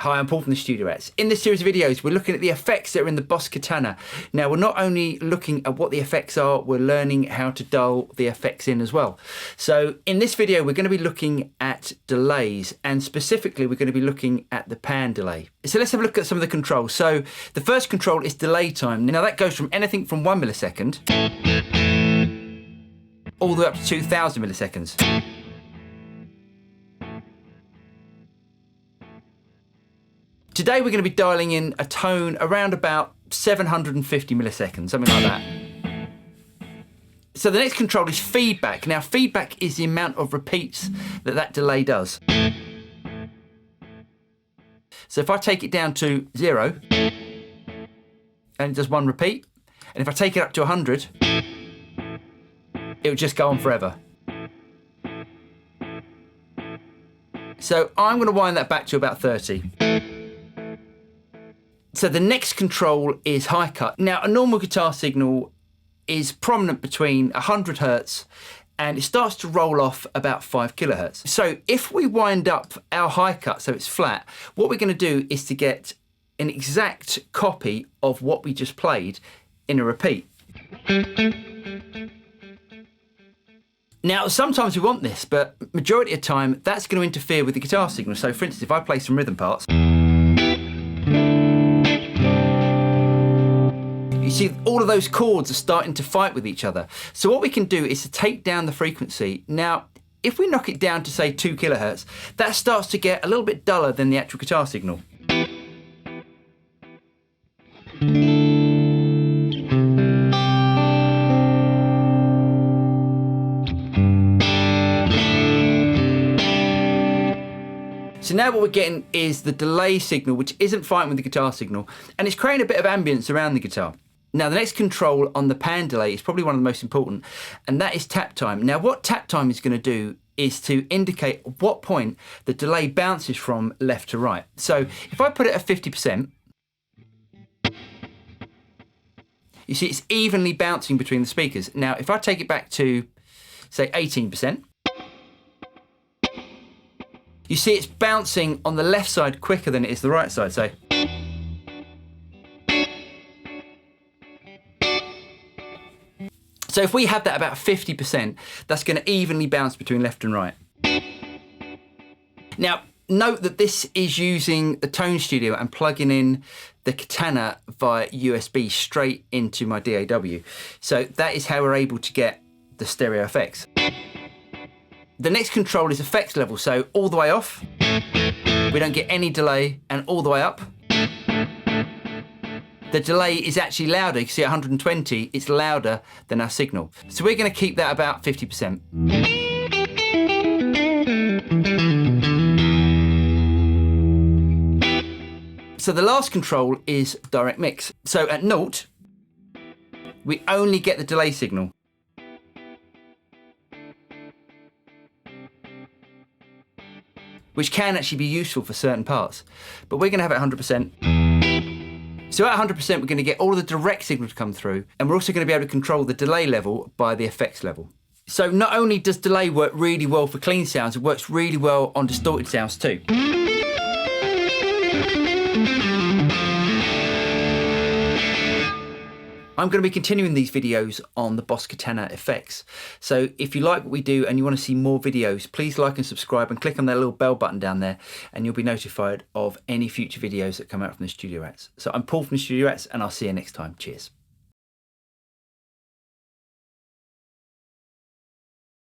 Hi, I'm Paul from the Studio Rats. In this series of videos, we're looking at the effects that are in the Boss Katana. Now, we're not only looking at what the effects are, we're learning how to dial the effects in as well. So in this video, we're going to be looking at delays, and specifically, we're going to be looking at the pan delay. So let's have a look at some of the controls. So the first control is delay time. Now that goes from anything from 1 millisecond all the way up to 2000 milliseconds. Today we're going to be dialing in a tone around about 750 milliseconds, something like that. So the next control is feedback. Now feedback is the amount of repeats that that delay does. So if I take it down to 0, and it does 1 repeat, and if I take it up to 100, it will just go on forever. So I'm going to wind that back to about 30. So the next control is high cut. Now a normal guitar signal is prominent between 100 Hertz and it starts to roll off about 5 kilohertz. So if we wind up our high cut so it's flat, what we're going to do is to get an exact copy of what we just played in a repeat. Now sometimes we want this, but majority of the time that's going to interfere with the guitar signal. So for instance, if I play some rhythm parts, you see all of those chords are starting to fight with each other. So what we can do is to take down the frequency. Now, if we knock it down to say 2 kilohertz, that starts to get a little bit duller than the actual guitar signal. So now what we're getting is the delay signal, which isn't fighting with the guitar signal, and it's creating a bit of ambience around the guitar. Now the next control on the pan delay is probably one of the most important, and that is tap time. Now what tap time is going to do is to indicate at what point the delay bounces from left to right. So if I put it at 50%, you see it's evenly bouncing between the speakers. Now if I take it back to, say, 18%, you see it's bouncing on the left side quicker than it is the right side. So if we have that about 50%, that's going to evenly bounce between left and right. Now, note that this is using the Tone Studio and plugging in the Katana via USB straight into my DAW. So that is how we're able to get the stereo effects. The next control is effects level, so all the way off, we don't get any delay, and all the way up, the delay is actually louder. You can see at 120, it's louder than our signal. So we're going to keep that about 50%. So the last control is direct mix. So at 0, we only get the delay signal. Which can actually be useful for certain parts. But we're going to have it 100%. So at 100%, we're going to get all of the direct signal to come through, and we're also going to be able to control the delay level by the effects level. So not only does delay work really well for clean sounds, it works really well on distorted sounds too. I'm going to be continuing these videos on the Boss Katana effects. So if you like what we do and you want to see more videos, please like and subscribe and click on that little bell button down there and you'll be notified of any future videos that come out from the Studio Rats. So I'm Paul from the Studio Rats and I'll see you next time. Cheers.